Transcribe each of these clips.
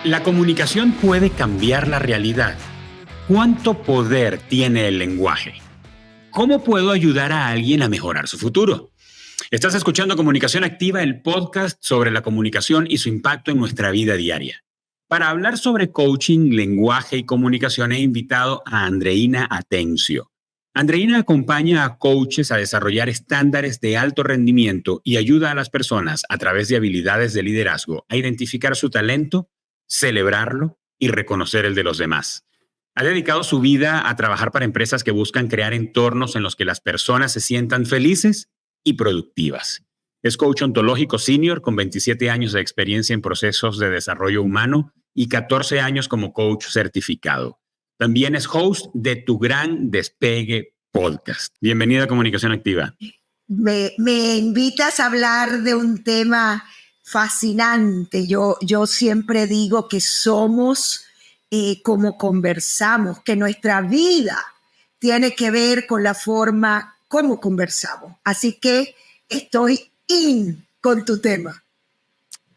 La comunicación puede cambiar la realidad. ¿Cuánto poder tiene el lenguaje? ¿Cómo puedo ayudar a alguien a mejorar su futuro? Estás escuchando Comunicación Activa, el podcast sobre la comunicación y su impacto en nuestra vida diaria. Para hablar sobre coaching, lenguaje y comunicación he invitado a Andreina Atencio. Andreina acompaña a coaches a desarrollar estándares de alto rendimiento y ayuda a las personas a través de habilidades de liderazgo a identificar su talento, celebrarlo y reconocer el de los demás. Ha dedicado su vida a trabajar para empresas que buscan crear entornos en los que las personas se sientan felices y productivas. Es coach ontológico senior con 27 años de experiencia en procesos de desarrollo humano y 14 años como coach certificado. También es host de Tu Gran Despegue podcast. Bienvenida a Comunicación Activa. Me invitas a hablar de un tema fascinante. Yo siempre digo que somos como conversamos, que nuestra vida tiene que ver con la forma como conversamos. Así que estoy con tu tema.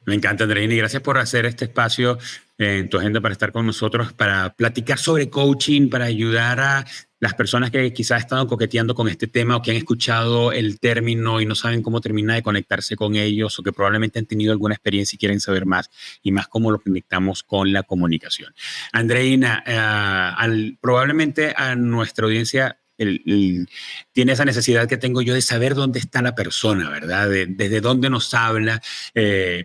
Me encanta, Andreina, y gracias por hacer este espacio en tu agenda para estar con nosotros, para platicar sobre coaching, para ayudar a las personas que quizás están coqueteando con este tema o que han escuchado el término y no saben cómo terminar de conectarse con ellos o que probablemente han tenido alguna experiencia y quieren saber más y más cómo lo conectamos con la comunicación. Andreina, probablemente a nuestra audiencia tiene esa necesidad que tengo yo de saber dónde está la persona, ¿verdad? Desde dónde nos habla.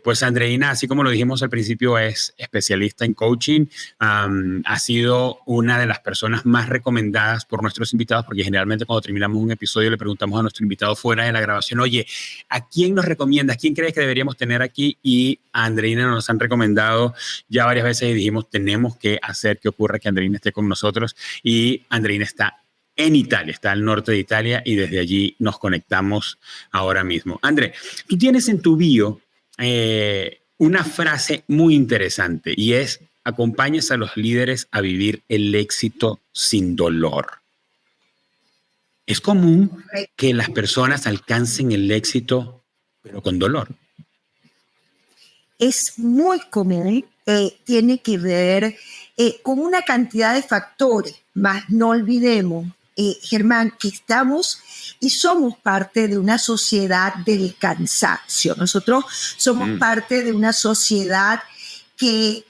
Pues Andreina, así como lo dijimos al principio, es especialista en coaching. Ha sido una de las personas más recomendadas por nuestros invitados, porque generalmente cuando terminamos un episodio le preguntamos a nuestro invitado fuera de la grabación, oye, ¿a quién nos recomiendas? ¿Quién crees que deberíamos tener aquí? Y a Andreina nos han recomendado ya varias veces y dijimos, tenemos que hacer que ocurra que Andreina esté con nosotros. Y Andreina está en Italia, está al norte de Italia y desde allí nos conectamos ahora mismo. André, tú tienes en tu bio una frase muy interesante y es: acompañas a los líderes a vivir el éxito sin dolor. ¿Es común que las personas alcancen el éxito pero con dolor? Es muy común, tiene que ver con una cantidad de factores, mas no olvidemos, Germán, que estamos y somos parte de una sociedad del cansancio. Nosotros somos parte de una sociedad que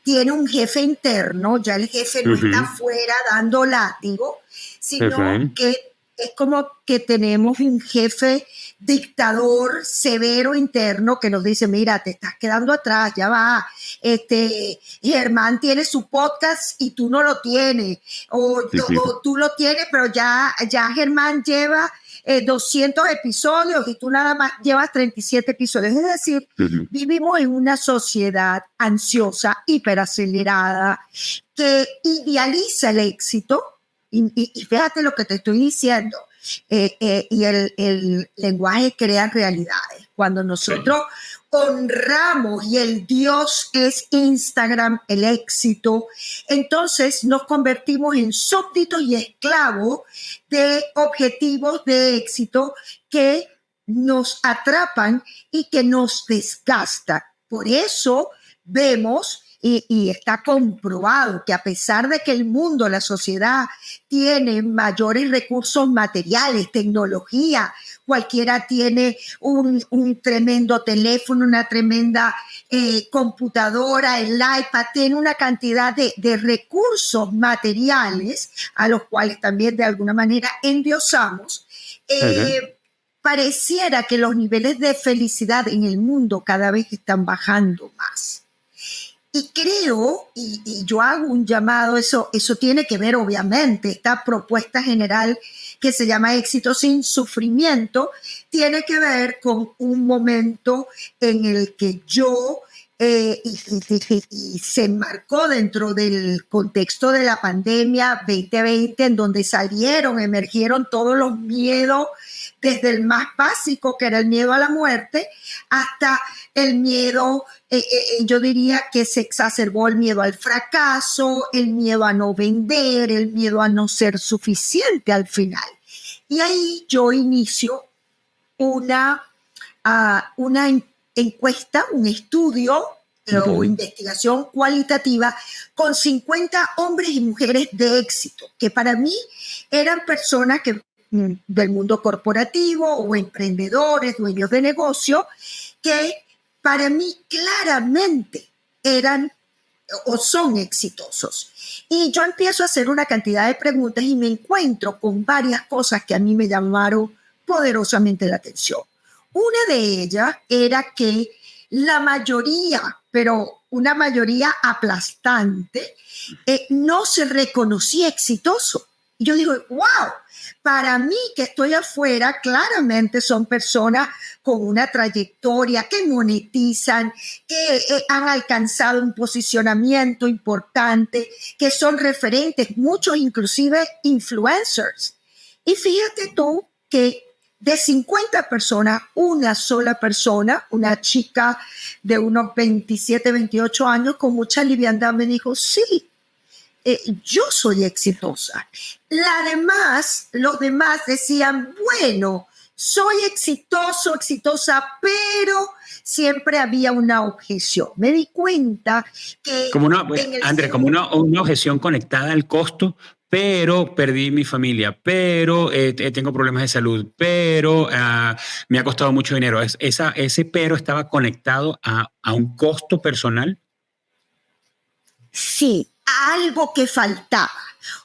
tiene un jefe interno, ya el jefe no está afuera dando látigo, sino que es como que tenemos un jefe dictador severo interno que nos dice, mira, te estás quedando atrás, ya va, Germán tiene su podcast y tú no lo tienes, o tú lo tienes, pero ya Germán lleva 200 episodios y tú nada más llevas 37 episodios. Es decir, vivimos en una sociedad ansiosa, hiperacelerada, que idealiza el éxito. Y fíjate lo que te estoy diciendo, y el lenguaje crea realidades. Cuando nosotros honramos y el Dios es Instagram, el éxito, entonces nos convertimos en súbditos y esclavos de objetivos de éxito que nos atrapan y que nos desgastan. Por eso vemos y está comprobado que a pesar de que el mundo, la sociedad, tiene mayores recursos materiales, tecnología, cualquiera tiene un tremendo teléfono, una tremenda computadora, el iPad, tiene una cantidad de recursos materiales a los cuales también de alguna manera endiosamos. Pareciera que los niveles de felicidad en el mundo cada vez están bajando más. Y creo, y yo hago un llamado, eso tiene que ver obviamente, esta propuesta general que se llama éxito sin sufrimiento, tiene que ver con un momento en el que yo, y se enmarcó dentro del contexto de la pandemia 2020, en donde emergieron todos los miedos, desde el más básico, que era el miedo a la muerte, hasta el miedo, yo diría que se exacerbó el miedo al fracaso, el miedo a no vender, el miedo a no ser suficiente al final. Y ahí yo inicio una encuesta, un estudio o investigación cualitativa con 50 hombres y mujeres de éxito, que para mí eran personas que del mundo corporativo o emprendedores, dueños de negocio, que para mí claramente eran o son exitosos. Y yo empiezo a hacer una cantidad de preguntas y me encuentro con varias cosas que a mí me llamaron poderosamente la atención. Una de ellas era que la mayoría, pero una mayoría aplastante, no se reconocía exitoso. Y yo digo, wow, para mí que estoy afuera, claramente son personas con una trayectoria, que monetizan, que han alcanzado un posicionamiento importante, que son referentes, muchos inclusive influencers. Y fíjate tú que de 50 personas, una sola persona, una chica de unos 27, 28 años, con mucha liviandad me dijo, sí, yo soy exitosa. Los demás decían, bueno, soy exitoso, exitosa, pero siempre había una objeción. Me di cuenta que... Como Andrés, como una objeción conectada al costo, pero perdí mi familia, pero tengo problemas de salud, pero me ha costado mucho dinero. Ese pero estaba conectado a un costo personal. Sí, algo que faltaba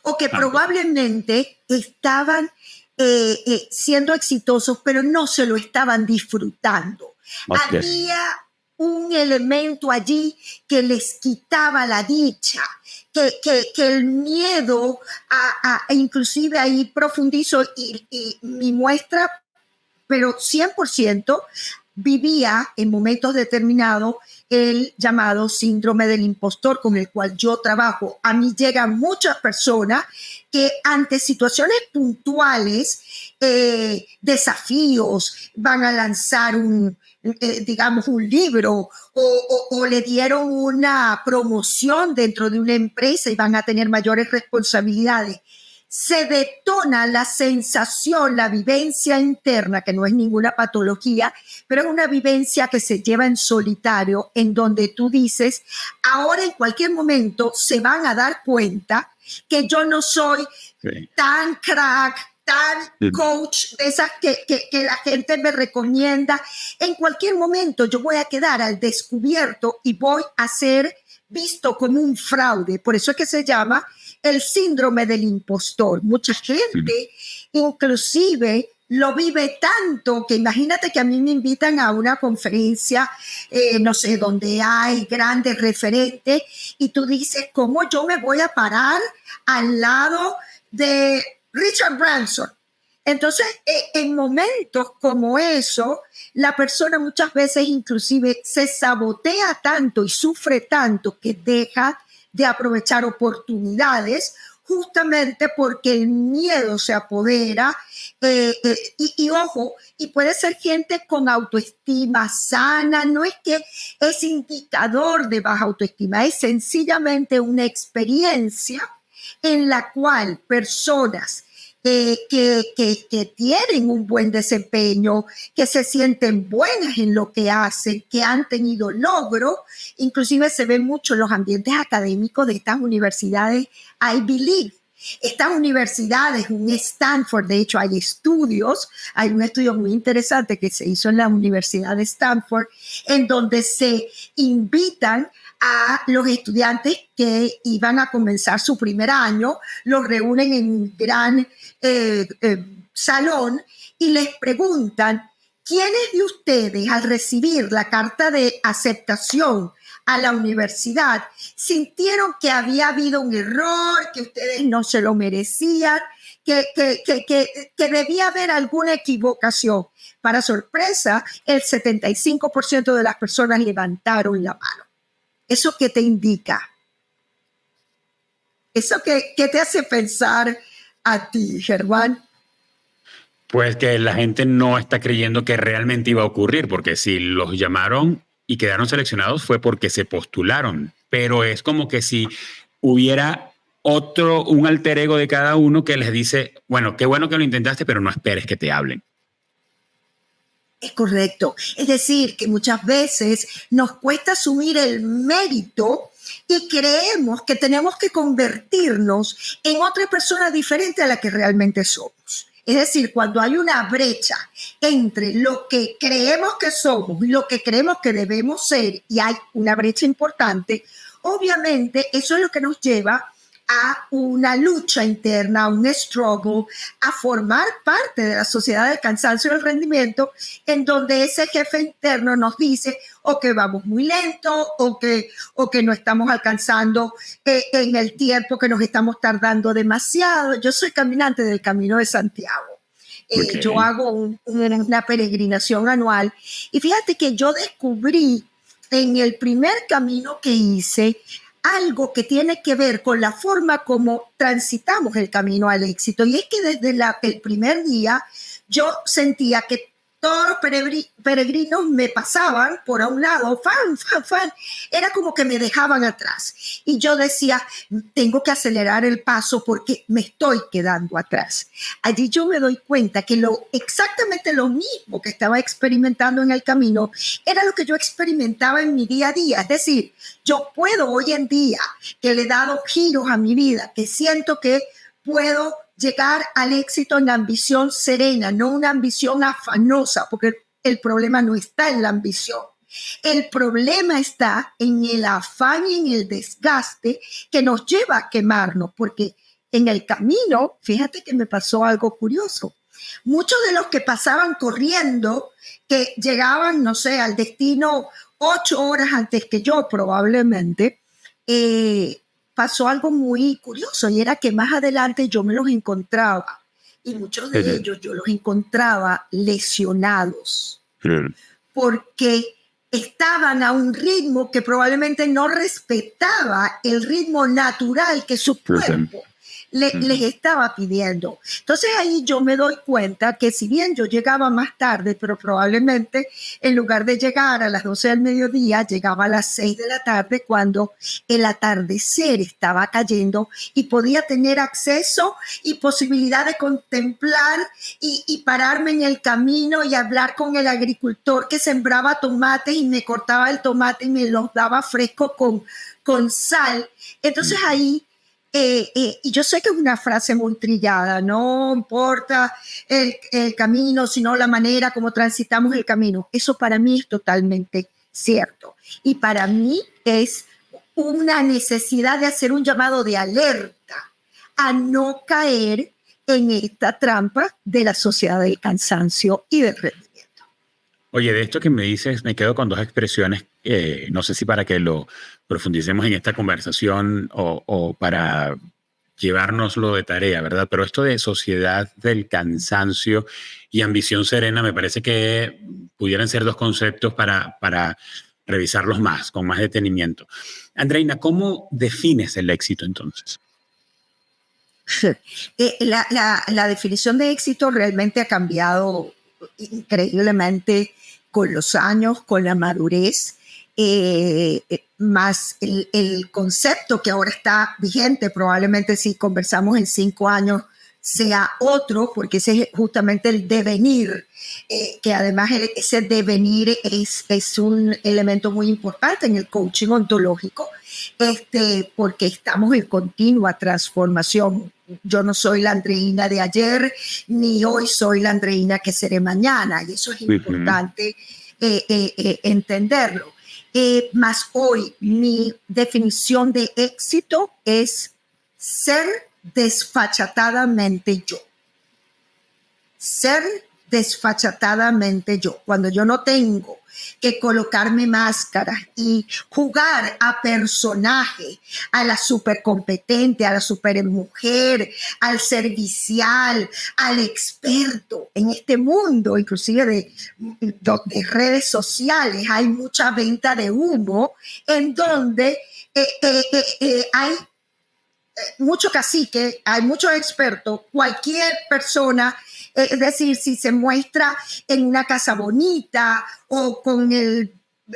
o que probablemente estaban siendo exitosos, pero no se lo estaban disfrutando. Okay. Había un elemento allí que les quitaba la dicha, que el miedo, inclusive ahí profundizo y mi muestra, pero 100% vivía en momentos determinados el llamado síndrome del impostor con el cual yo trabajo. A mí llegan muchas personas que ante situaciones puntuales, desafíos, van a lanzar digamos, un libro o le dieron una promoción dentro de una empresa y van a tener mayores responsabilidades. Se detona la sensación, la vivencia interna, que no es ninguna patología, pero es una vivencia que se lleva en solitario, en donde tú dices, ahora en cualquier momento se van a dar cuenta que yo no soy tan crack, tan coach, de esas que la gente me recomienda. En cualquier momento yo voy a quedar al descubierto y voy a ser visto como un fraude. Por eso es que se llama el síndrome del impostor. Mucha gente inclusive lo vive tanto que imagínate que a mí me invitan a una conferencia, no sé, donde hay grandes referentes y tú dices, ¿cómo yo me voy a parar al lado de Richard Branson? Entonces, en momentos como eso, la persona muchas veces inclusive se sabotea tanto y sufre tanto que deja de aprovechar oportunidades justamente porque el miedo se apodera y ojo, y puede ser gente con autoestima sana, no es que es indicador de baja autoestima, es sencillamente una experiencia en la cual personas que tienen un buen desempeño, que se sienten buenas en lo que hacen, que han tenido logro, inclusive se ven mucho en los ambientes académicos de estas universidades Ivy League. Estas universidades, un Stanford, de hecho hay estudios, hay un estudio muy interesante que se hizo en la Universidad de Stanford, en donde se invitan a los estudiantes que iban a comenzar su primer año, los reúnen en un gran salón y les preguntan, ¿quiénes de ustedes al recibir la carta de aceptación a la universidad sintieron que había habido un error, que ustedes no se lo merecían, que debía haber alguna equivocación? Para sorpresa, el 75% de las personas levantaron la mano. ¿Eso qué te indica? ¿Eso qué te hace pensar a ti, Germán? Pues que la gente no está creyendo que realmente iba a ocurrir, porque si los llamaron y quedaron seleccionados fue porque se postularon, pero es como que si hubiera un alter ego de cada uno que les dice, bueno, qué bueno que lo intentaste, pero no esperes que te hablen. Es correcto. Es decir, que muchas veces nos cuesta asumir el mérito y creemos que tenemos que convertirnos en otra persona diferente a la que realmente somos. Es decir, cuando hay una brecha entre lo que creemos que somos y lo que creemos que debemos ser, y hay una brecha importante, obviamente eso es lo que nos lleva a una lucha interna, a un struggle, a formar parte de la sociedad del cansancio y el rendimiento, en donde ese jefe interno nos dice o que vamos muy lento o que no estamos alcanzando en el tiempo, que nos estamos tardando demasiado. Yo soy caminante del Camino de Santiago. Okay. Yo hago una peregrinación anual y fíjate que yo descubrí en el primer camino que hice algo que tiene que ver con la forma como transitamos el camino al éxito. Y es que desde el primer día yo sentía que todos los peregrinos me pasaban por a un lado, fan. Era como que me dejaban atrás. Y yo decía, tengo que acelerar el paso porque me estoy quedando atrás. Allí yo me doy cuenta que exactamente lo mismo que estaba experimentando en el camino era lo que yo experimentaba en mi día a día. Es decir, yo puedo hoy en día, que le he dado giros a mi vida, que siento que puedo llegar al éxito en ambición serena, no una ambición afanosa, porque el problema no está en la ambición. El problema está en el afán y en el desgaste que nos lleva a quemarnos, porque en el camino, fíjate que me pasó algo curioso. Muchos de los que pasaban corriendo, que llegaban, no sé, al destino 8 horas antes que yo probablemente, pasó algo muy curioso y era que más adelante yo me los encontraba y muchos de ellos yo los encontraba lesionados porque estaban a un ritmo que probablemente no respetaba el ritmo natural que su cuerpo les estaba pidiendo. Entonces ahí yo me doy cuenta que si bien yo llegaba más tarde, pero probablemente en lugar de llegar a las 12 del mediodía, llegaba a las 6 de la tarde cuando el atardecer estaba cayendo y podía tener acceso y posibilidad de contemplar y pararme en el camino y hablar con el agricultor que sembraba tomates y me cortaba el tomate y me los daba fresco con sal. Entonces ahí y yo sé que es una frase muy trillada, no importa el camino, sino la manera como transitamos el camino. Eso para mí es totalmente cierto. Y para mí es una necesidad de hacer un llamado de alerta a no caer en esta trampa de la sociedad del cansancio y del rendimiento. Oye, de esto que me dices, me quedo con dos expresiones, no sé si para que lo profundicemos en esta conversación o para llevárnoslo de tarea, ¿verdad? Pero esto de sociedad del cansancio y ambición serena me parece que pudieran ser dos conceptos para revisarlos más, con más detenimiento. Andreina, ¿cómo defines el éxito entonces? La definición de éxito realmente ha cambiado increíblemente con los años, con la madurez, más el concepto que ahora está vigente, probablemente si conversamos en 5 años sea otro, porque ese es justamente el devenir, que además ese devenir es un elemento muy importante en el coaching ontológico, porque estamos en continua transformación. Yo no soy la Andreina de ayer, ni hoy soy la Andreina que seré mañana, y eso es importante entenderlo. Más hoy, mi definición de éxito es ser desfachatadamente yo. Ser desfachatadamente yo. Cuando yo no tengo que colocarme máscaras y jugar a personaje, a la supercompetente, a la supermujer, al servicial, al experto. En este mundo, inclusive de redes sociales, hay mucha venta de humo en donde hay mucho cacique, hay muchos expertos, cualquier persona, es decir, si se muestra en una casa bonita o con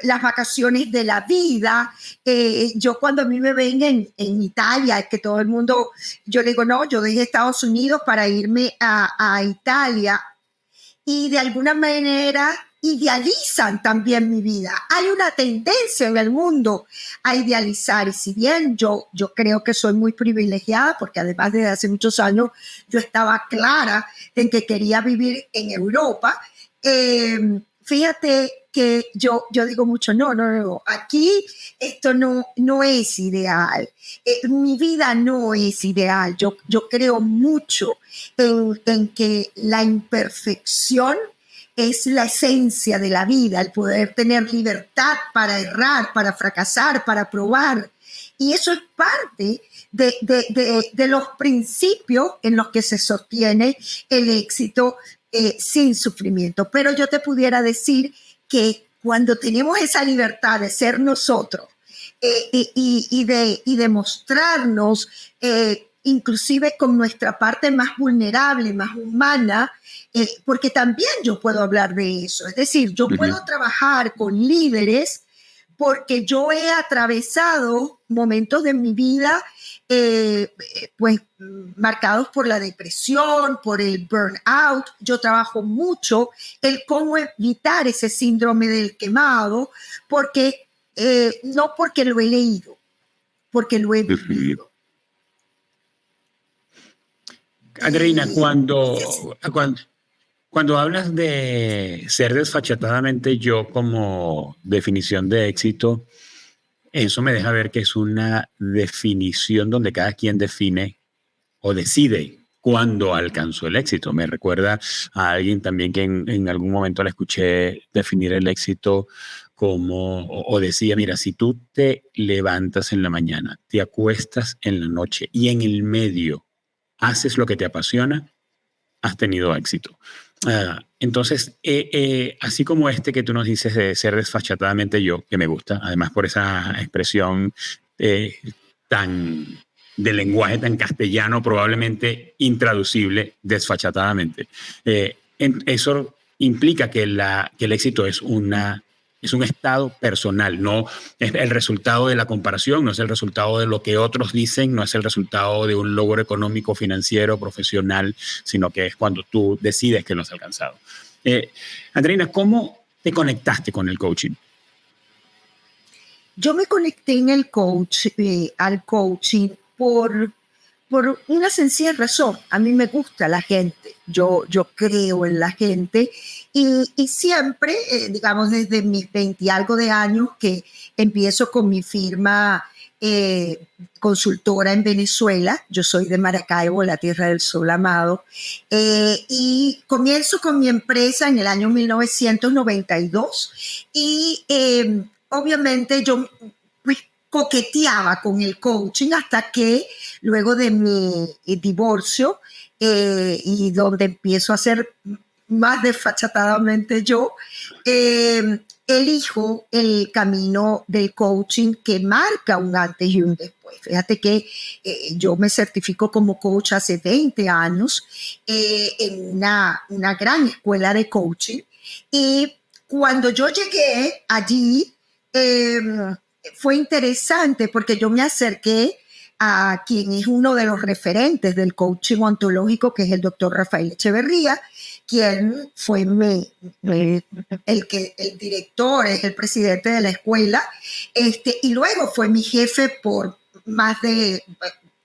las vacaciones de la vida, yo cuando a mí me ven en Italia, que todo el mundo, yo le digo, no, yo dejé Estados Unidos para irme a Italia, y de alguna manera idealizan también mi vida. Hay una tendencia en el mundo a idealizar, y si bien yo creo que soy muy privilegiada, porque además desde hace muchos años yo estaba clara en que quería vivir en Europa, fíjate que yo digo mucho, no, aquí esto no es ideal, mi vida no es ideal, yo creo mucho en que la imperfección es la esencia de la vida, el poder tener libertad para errar, para fracasar, para probar. Y eso es parte de los principios en los que se sostiene el éxito sin sufrimiento. Pero yo te pudiera decir que cuando tenemos esa libertad de ser nosotros y de mostrarnos, inclusive con nuestra parte más vulnerable, más humana, porque también yo puedo hablar de eso. Es decir, yo puedo trabajar con líderes porque yo he atravesado momentos de mi vida pues marcados por la depresión, por el burnout. Yo trabajo mucho el cómo evitar ese síndrome del quemado, porque no porque lo he leído, porque lo he vivido. Andreina, cuando hablas de ser desfachatadamente yo como definición de éxito, eso me deja ver que es una definición donde cada quien define o decide cuándo alcanzó el éxito. Me recuerda a alguien también que en algún momento le escuché definir el éxito como, o decía, mira, si tú te levantas en la mañana, te acuestas en la noche y en el medio haces lo que te apasiona, has tenido éxito. Entonces, así como que tú nos dices de ser desfachatadamente yo, que me gusta, además por esa expresión tan de lenguaje tan castellano, probablemente intraducible desfachatadamente. Eso implica que el éxito es un estado personal, no es el resultado de la comparación, no es el resultado de lo que otros dicen, no es el resultado de un logro económico, financiero, profesional, sino que es cuando tú decides que lo has alcanzado. Andreina, ¿cómo te conectaste con el coaching? Yo me conecté al coaching por una sencilla razón. A mí me gusta la gente, yo creo en la gente y siempre, digamos, desde mis 20 y algo de años que empiezo con mi firma consultora en Venezuela. Yo soy de Maracaibo, la tierra del sol amado, y comienzo con mi empresa en el año 1992 y obviamente yo pues, coqueteaba con el coaching hasta que luego de mi divorcio y donde empiezo a ser más desfachatadamente yo, elijo el camino del coaching que marca un antes y un después. Fíjate que yo me certifico como coach hace 20 años en una gran escuela de coaching y cuando yo llegué allí fue interesante porque yo me acerqué a quien es uno de los referentes del coaching ontológico, que es el doctor Rafael Echeverría, quien fue el director, es el presidente de la escuela, y luego fue mi jefe por más de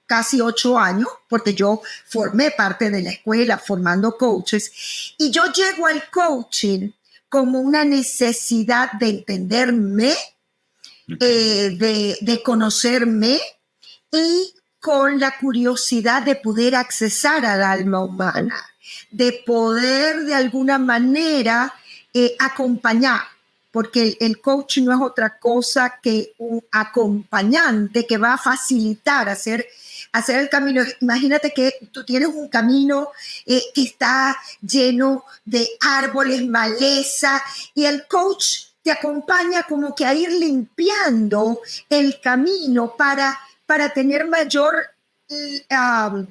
casi 8 años, porque yo formé parte de la escuela formando coaches, y yo llego al coaching como una necesidad de entenderme, de conocerme y con la curiosidad de poder accesar al alma humana, de poder de alguna manera acompañar, porque el coach no es otra cosa que un acompañante que va a facilitar hacer el camino. Imagínate que tú tienes un camino que está lleno de árboles, maleza, y el coach te acompaña como que a ir limpiando el camino para tener mayor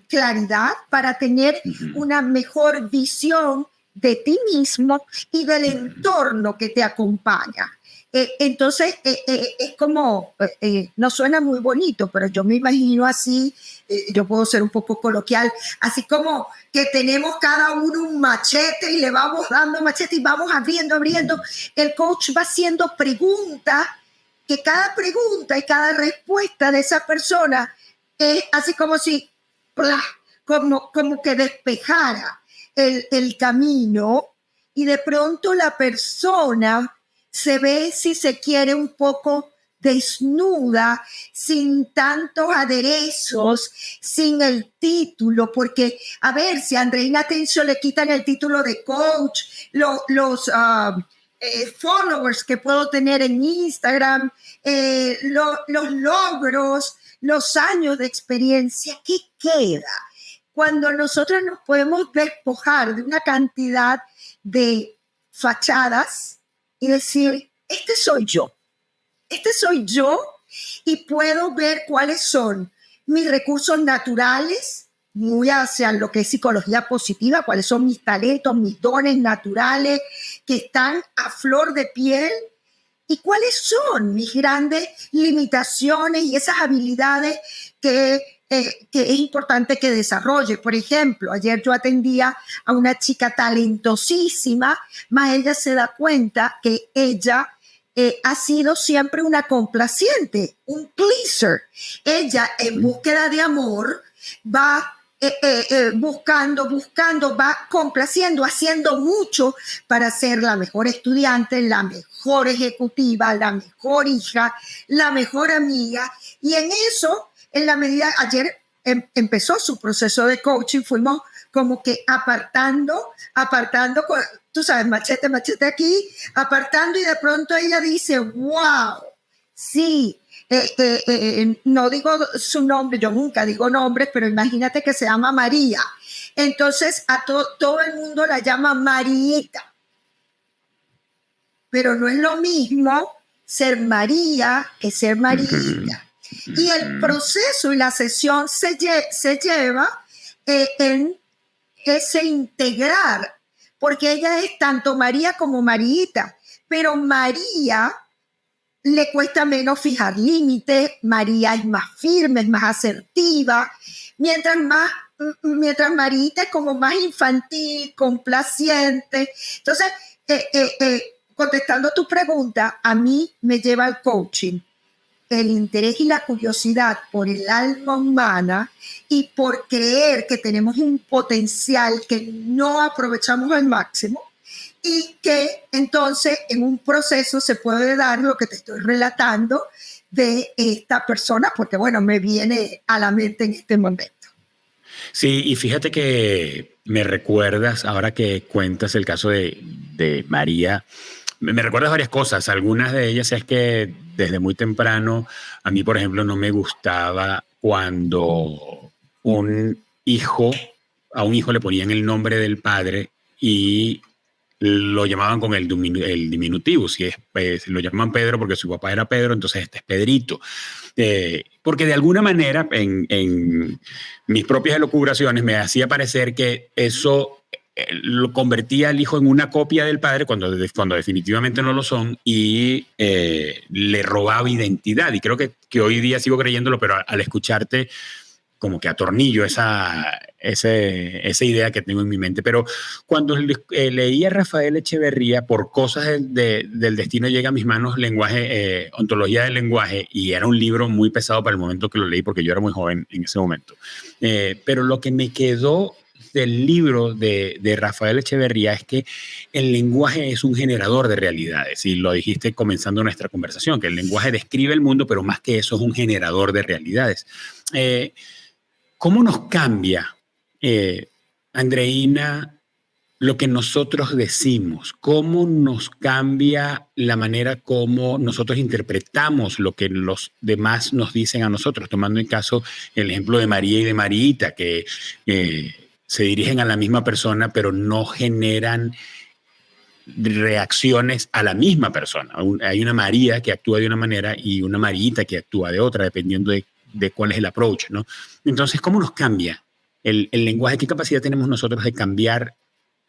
claridad, para tener una mejor visión de ti mismo y del entorno que te acompaña. Entonces, es como, no suena muy bonito, pero yo me imagino así, yo puedo ser un poco coloquial, así como que tenemos cada uno un machete y le vamos dando machete y vamos abriendo. El coach va haciendo preguntas, que cada pregunta y cada respuesta de esa persona es así como si, como que despejara el camino, y de pronto la persona se ve, si se quiere, un poco desnuda, sin tantos aderezos, sin el título, porque, a ver, si a Andreina Tencio le quitan el título de coach, los followers que puedo tener en Instagram, los logros, los años de experiencia, ¿qué queda? Cuando nosotros nos podemos despojar de una cantidad de fachadas y decir, este soy yo, y puedo ver cuáles son mis recursos naturales, muy hacia lo que es psicología positiva, cuáles son mis talentos, mis dones naturales que están a flor de piel, y cuáles son mis grandes limitaciones y esas habilidades que es importante que desarrolle. Por ejemplo, ayer yo atendía a una chica talentosísima, más ella se da cuenta que ella ha sido siempre una complaciente, un pleaser. Ella, en búsqueda de amor, va buscando, va complaciendo, haciendo mucho para ser la mejor estudiante, la mejor ejecutiva, la mejor hija, la mejor amiga. Y en eso, en la medida, ayer empezó su proceso de coaching, fuimos como que apartando, tú sabes, machete aquí, apartando, y de pronto ella dice, wow, sí, no digo su nombre, yo nunca digo nombres, pero imagínate que se llama María. Entonces a todo el mundo la llama Mariita. Pero no es lo mismo ser María que ser Mariita. Y el proceso y la sesión se lleva en ese integrar, porque ella es tanto María como Mariita, pero María le cuesta menos fijar límites, María es más firme, es más asertiva, mientras Marita es como más infantil, complaciente. Entonces, contestando tu pregunta, a mí me lleva al coaching el interés y la curiosidad por el alma humana y por creer que tenemos un potencial que no aprovechamos al máximo, y que entonces en un proceso se puede dar lo que te estoy relatando de esta persona, porque bueno, me viene a la mente en este momento. Sí, y fíjate que me recuerdas, ahora que cuentas el caso de María, me recuerdas varias cosas. Algunas de ellas es que desde muy temprano, a mí, por ejemplo, no me gustaba cuando a un hijo le ponían el nombre del padre y lo llamaban con el diminutivo. Si lo llaman Pedro porque su papá era Pedro, entonces este es Pedrito. Porque de alguna manera en mis propias elucubraciones me hacía parecer que eso lo convertía al hijo en una copia del padre cuando definitivamente no lo son, y le robaba identidad. Y creo que hoy día sigo creyéndolo, pero al escucharte como que atornillo esa idea que tengo en mi mente. Pero cuando leí a Rafael Echeverría, por cosas del destino llega a mis manos Ontología del lenguaje, y era un libro muy pesado para el momento que lo leí porque yo era muy joven en ese momento. Pero lo que me quedó del libro de Rafael Echeverría es que el lenguaje es un generador de realidades, y lo dijiste comenzando nuestra conversación, que el lenguaje describe el mundo, pero más que eso es un generador de realidades. ¿Cómo nos cambia, Andreina, lo que nosotros decimos? ¿Cómo nos cambia la manera como nosotros interpretamos lo que los demás nos dicen a nosotros? Tomando en caso el ejemplo de María y de Mariita, que se dirigen a la misma persona, pero no generan reacciones a la misma persona. Hay una María que actúa de una manera y una Mariita que actúa de otra, dependiendo de cuál es el approach, ¿no? Entonces, ¿cómo nos cambia el lenguaje? ¿Qué capacidad tenemos nosotros de cambiar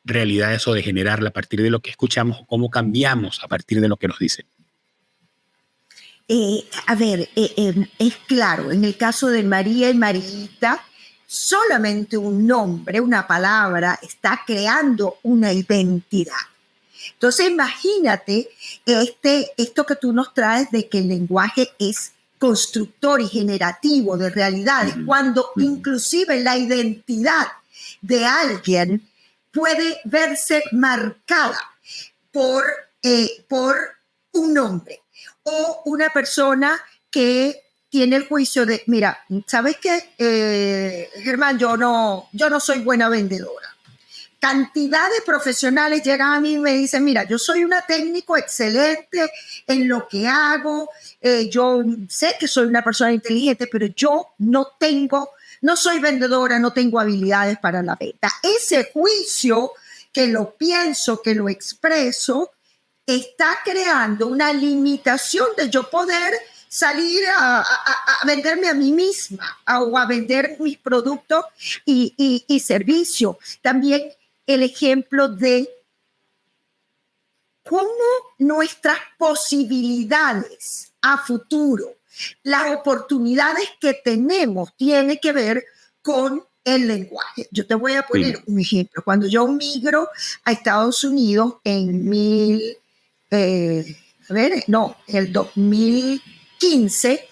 realidades o de generarla a partir de lo que escuchamos? ¿Cómo cambiamos a partir de lo que nos dicen? A ver, es claro, en el caso de María y Marita, solamente un nombre, una palabra, está creando una identidad. Entonces, imagínate esto que tú nos traes de que el lenguaje es constructor y generativo de realidades, cuando inclusive la identidad de alguien puede verse marcada por un nombre o una persona que tiene el juicio de, mira, ¿sabes qué? Germán, yo no soy buena vendedora. Cantidad de profesionales llegan a mí y me dicen, mira, yo soy una técnico excelente en lo que hago, yo sé que soy una persona inteligente, pero yo no soy vendedora, no tengo habilidades para la venta. Ese juicio que lo pienso, que lo expreso, está creando una limitación de yo poder salir a venderme a mí misma o a vender mis productos y servicios. También el ejemplo de cómo nuestras posibilidades a futuro, las oportunidades que tenemos, tienen que ver con el lenguaje. Yo te voy a poner un ejemplo. Cuando yo migro a Estados Unidos en el 2015,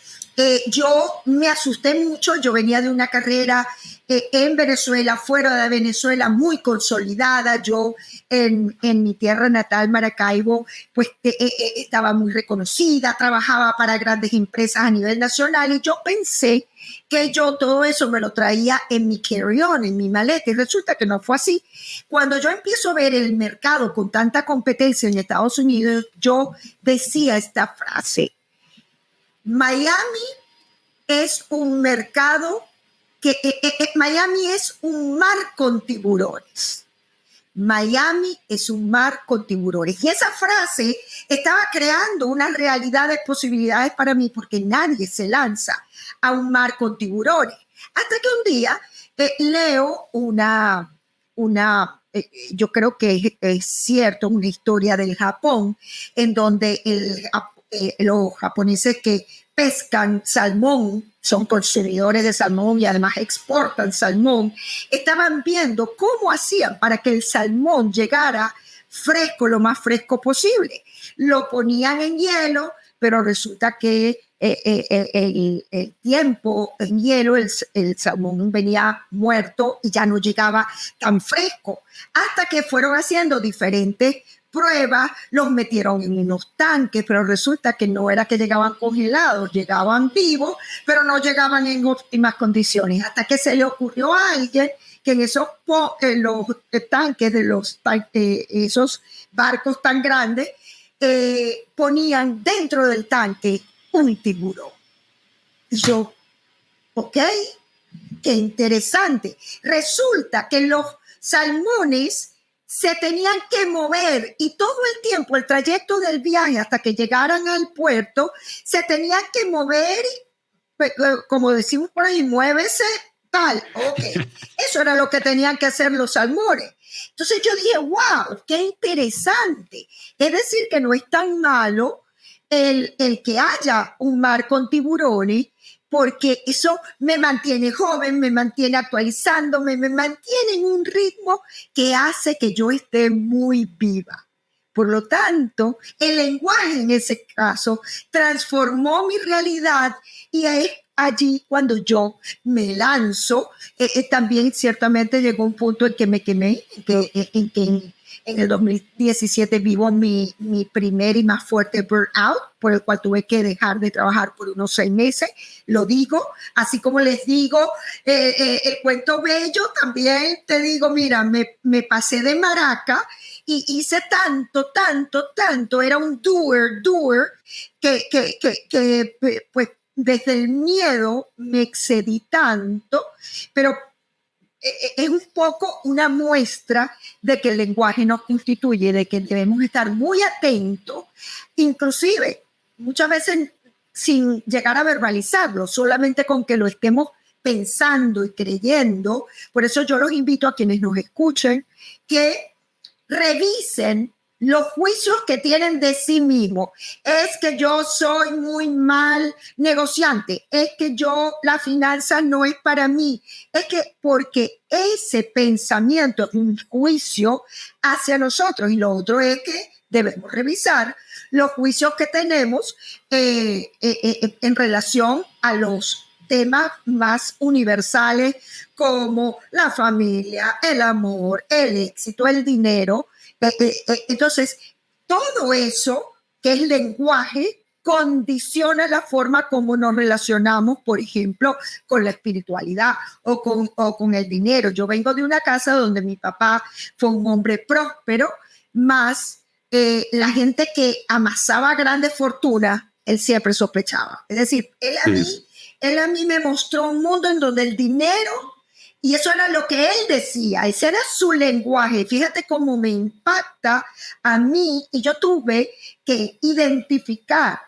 yo me asusté mucho. Yo venía de una carrera en Venezuela, fuera de Venezuela, muy consolidada. Yo en mi tierra natal, Maracaibo, pues estaba muy reconocida, trabajaba para grandes empresas a nivel nacional y yo pensé que yo todo eso me lo traía en mi carry-on, en mi maleta, y resulta que no fue así. Cuando yo empiezo a ver el mercado con tanta competencia en Estados Unidos, yo decía esta frase: Miami es un mercado Miami es un mar con tiburones. Miami es un mar con tiburones. Y esa frase estaba creando una realidad de posibilidades para mí, porque nadie se lanza a un mar con tiburones. Hasta que un día leo yo creo que es cierto, una historia del Japón, en donde los japoneses que pescan salmón, son consumidores de salmón y además exportan salmón, estaban viendo cómo hacían para que el salmón llegara fresco, lo más fresco posible. Lo ponían en hielo, pero resulta que el tiempo en hielo, el salmón venía muerto y ya no llegaba tan fresco, hasta que fueron haciendo diferentes pruebas, los metieron en unos tanques, pero resulta que no era que llegaban congelados, llegaban vivos, pero no llegaban en óptimas condiciones, hasta que se le ocurrió a alguien que en esos los tanques de esos barcos tan grandes, ponían dentro del tanque un tiburón. Yo, ok, qué interesante. Resulta que los salmones se tenían que mover y todo el tiempo, el trayecto del viaje hasta que llegaran al puerto, se tenían que mover, como decimos por ahí, muévese tal. Ok, eso era lo que tenían que hacer los salmones. Entonces yo dije, wow, qué interesante. Es decir, que no es tan malo el que haya un mar con tiburones, porque eso me mantiene joven, me mantiene actualizándome, me mantiene en un ritmo que hace que yo esté muy viva. Por lo tanto, el lenguaje en ese caso transformó mi realidad y es allí cuando yo me lanzo. También ciertamente llegó un punto en que me quemé, en el 2017 vivo mi primer y más fuerte burnout, por el cual tuve que dejar de trabajar por unos 6 meses. Lo digo, así como les digo, el cuento bello, también te digo, mira, me pasé de maraca y hice tanto, era un doer, que pues desde el miedo me excedí tanto, pero es un poco una muestra de que el lenguaje nos constituye, de que debemos estar muy atentos, inclusive muchas veces sin llegar a verbalizarlo, solamente con que lo estemos pensando y creyendo. Por eso yo los invito a quienes nos escuchen que revisen los juicios que tienen de sí mismos. Es que yo soy muy mal negociante, es que la finanza no es para mí, es que porque ese pensamiento es un juicio hacia nosotros, y lo otro es que debemos revisar los juicios que tenemos en relación a los temas más universales como la familia, el amor, el éxito, el dinero. Entonces, todo eso que es lenguaje condiciona la forma como nos relacionamos, por ejemplo, con la espiritualidad o con el dinero. Yo vengo de una casa donde mi papá fue un hombre próspero, más la gente que amasaba grandes fortunas, él siempre sospechaba. Es decir, él a mí me mostró un mundo en donde el dinero, y eso era lo que él decía, ese era su lenguaje. Fíjate cómo me impacta a mí, y yo tuve que identificar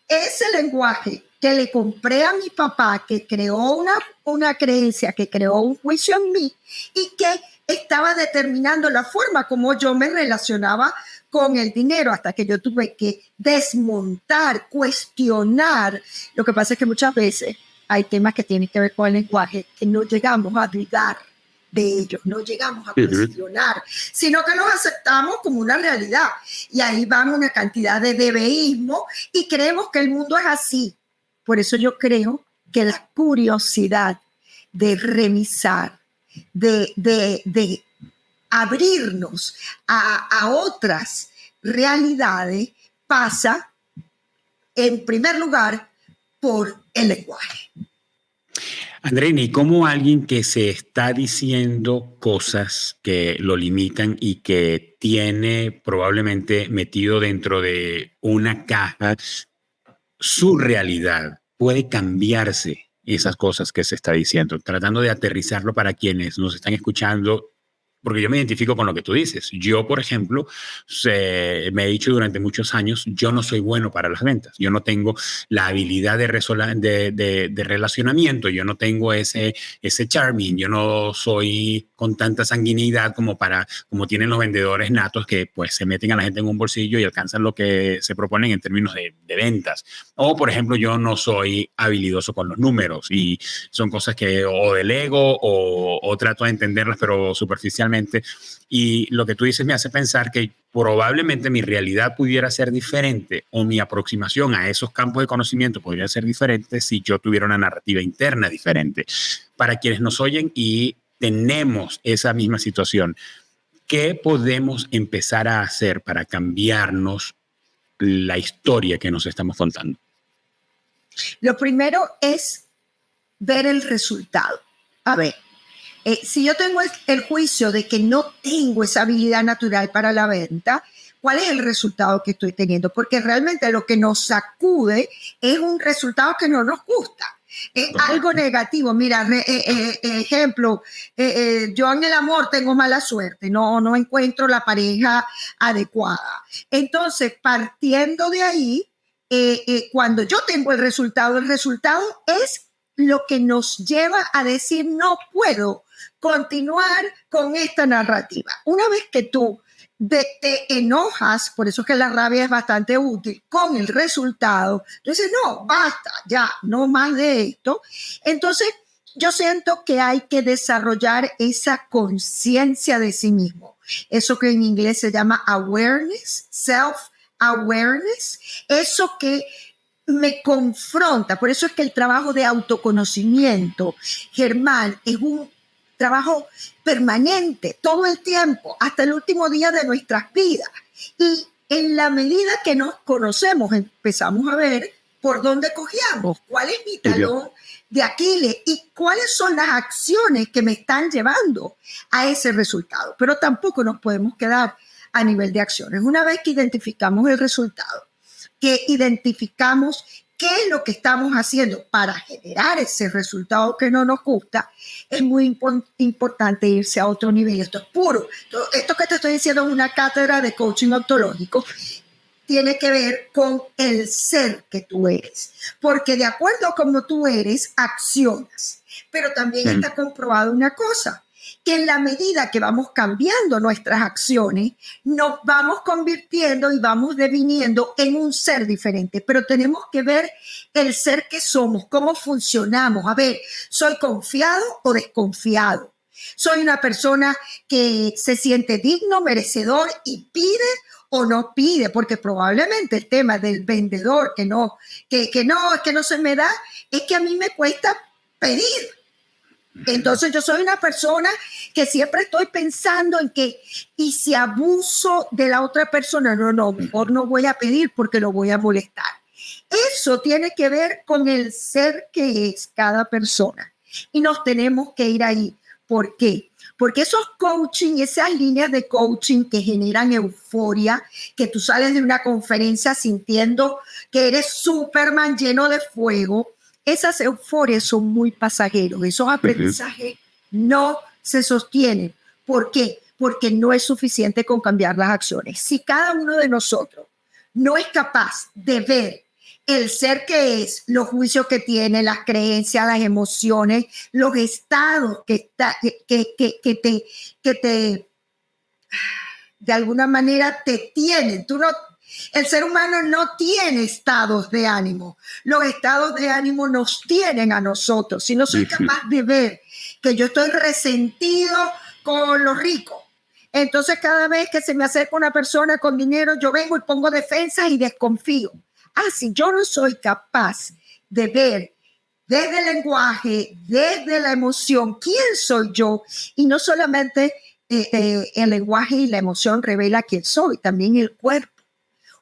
ese lenguaje que le compré a mi papá, que creó una creencia, que creó un juicio en mí y que estaba determinando la forma como yo me relacionaba con el dinero, hasta que yo tuve que desmontar, cuestionar. Lo que pasa es que muchas veces hay temas que tienen que ver con el lenguaje que no llegamos a dudar de ellos, no llegamos a cuestionar, sino que los aceptamos como una realidad. Y ahí van una cantidad de debeísmo y creemos que el mundo es así. Por eso yo creo que la curiosidad de revisar, de abrirnos a otras realidades pasa, en primer lugar, por el lenguaje. Andreina, ¿cómo alguien que se está diciendo cosas que lo limitan y que tiene probablemente metido dentro de una caja su realidad puede cambiarse esas cosas que se está diciendo? Tratando de aterrizarlo para quienes nos están escuchando, porque yo me identifico con lo que tú dices. Yo, por ejemplo, me he dicho durante muchos años, yo no soy bueno para las ventas. Yo no tengo la habilidad de relacionamiento. Yo no tengo ese charming. Yo no soy con tanta sanguinidad como tienen los vendedores natos que pues se meten a la gente en un bolsillo y alcanzan lo que se proponen en términos de ventas. O, por ejemplo, yo no soy habilidoso con los números y son cosas que o delego o trato de entenderlas, pero superficialmente. Y lo que tú dices me hace pensar que probablemente mi realidad pudiera ser diferente o mi aproximación a esos campos de conocimiento podría ser diferente si yo tuviera una narrativa interna diferente. Para quienes nos oyen y tenemos esa misma situación, ¿qué podemos empezar a hacer para cambiarnos la historia que nos estamos contando? Lo primero es ver el resultado. A ver, si yo tengo el juicio de que no tengo esa habilidad natural para la venta, ¿cuál es el resultado que estoy teniendo? Porque realmente lo que nos sacude es un resultado que no nos gusta. Es algo negativo. Mira, ejemplo, yo en el amor tengo mala suerte, no encuentro la pareja adecuada. Entonces, partiendo de ahí, cuando yo tengo el resultado es lo que nos lleva a decir no puedo continuar con esta narrativa. Una vez que tú te enojas, por eso es que la rabia es bastante útil, con el resultado, entonces no, basta, ya, no más de esto. Entonces yo siento que hay que desarrollar esa conciencia de sí mismo, eso que en inglés se llama awareness, self-awareness, eso que me confronta. Por eso es que el trabajo de autoconocimiento, Germán, es un trabajo permanente, todo el tiempo, hasta el último día de nuestras vidas. Y en la medida que nos conocemos, empezamos a ver por dónde cogíamos, cuál es mi talón de Aquiles y cuáles son las acciones que me están llevando a ese resultado. Pero tampoco nos podemos quedar a nivel de acciones. Una vez que identificamos el resultado, que identificamos qué es lo que estamos haciendo para generar ese resultado que no nos gusta, es muy importante irse a otro nivel. Esto es puro. Esto que te estoy diciendo es una cátedra de coaching ontológico. Tiene que ver con el ser que tú eres. Porque de acuerdo a cómo tú eres, accionas. Pero también está comprobado una cosa, que que en la medida que vamos cambiando nuestras acciones, nos vamos convirtiendo y vamos deviniendo en un ser diferente. Pero tenemos que ver el ser que somos, cómo funcionamos. A ver, ¿soy confiado o desconfiado? ¿Soy una persona que se siente digno, merecedor y pide o no pide? Porque probablemente el tema del vendedor que no se me da, es que a mí me cuesta pedir. Entonces yo soy una persona que siempre estoy pensando en que, y si abuso de la otra persona, mejor no voy a pedir porque lo voy a molestar. Eso tiene que ver con el ser que es cada persona y nos tenemos que ir ahí. ¿Por qué? Porque esos coaching, esas líneas de coaching que generan euforia, que tú sales de una conferencia sintiendo que eres Superman lleno de fuego, esas euforias son muy pasajeros. Esos aprendizajes no se sostienen. ¿Por qué? Porque no es suficiente con cambiar las acciones. Si cada uno de nosotros no es capaz de ver el ser que es, los juicios que tiene, las creencias, las emociones, los estados que te de alguna manera te tienen. El ser humano no tiene estados de ánimo. Los estados de ánimo nos tienen a nosotros. Si no soy capaz de ver que yo estoy resentido con los ricos, entonces cada vez que se me acerca una persona con dinero, yo vengo y pongo defensas y desconfío. Si yo no soy capaz de ver desde el lenguaje, desde la emoción, quién soy yo, y no solamente el lenguaje y la emoción revela quién soy, también el cuerpo.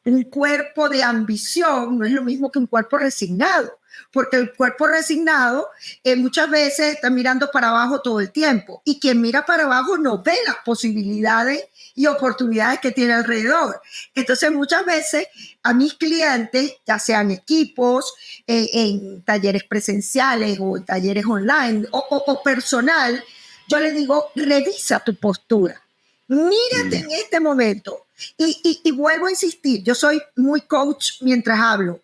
Un cuerpo de ambición no es lo mismo que un cuerpo resignado, porque el cuerpo resignado muchas veces está mirando para abajo todo el tiempo, y quien mira para abajo no ve las posibilidades y oportunidades que tiene alrededor. Entonces muchas veces a mis clientes, ya sean equipos, en talleres presenciales o en talleres online o personal, yo les digo, revisa tu postura. Mírate en este momento. Y vuelvo a insistir, yo soy muy coach mientras hablo.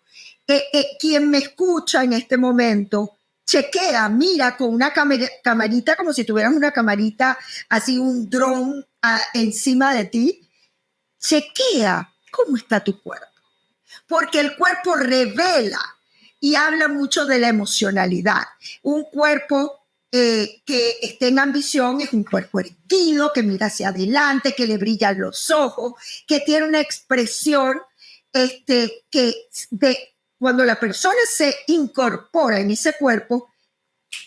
Quien me escucha en este momento, chequea, mira con una camarita, como si tuvieras una camarita, así un dron encima de ti. Chequea cómo está tu cuerpo. Porque el cuerpo revela y habla mucho de la emocionalidad. Un cuerpo que esté en ambición es un cuerpo erguido, que mira hacia adelante, que le brillan los ojos, que tiene una expresión cuando la persona se incorpora en ese cuerpo,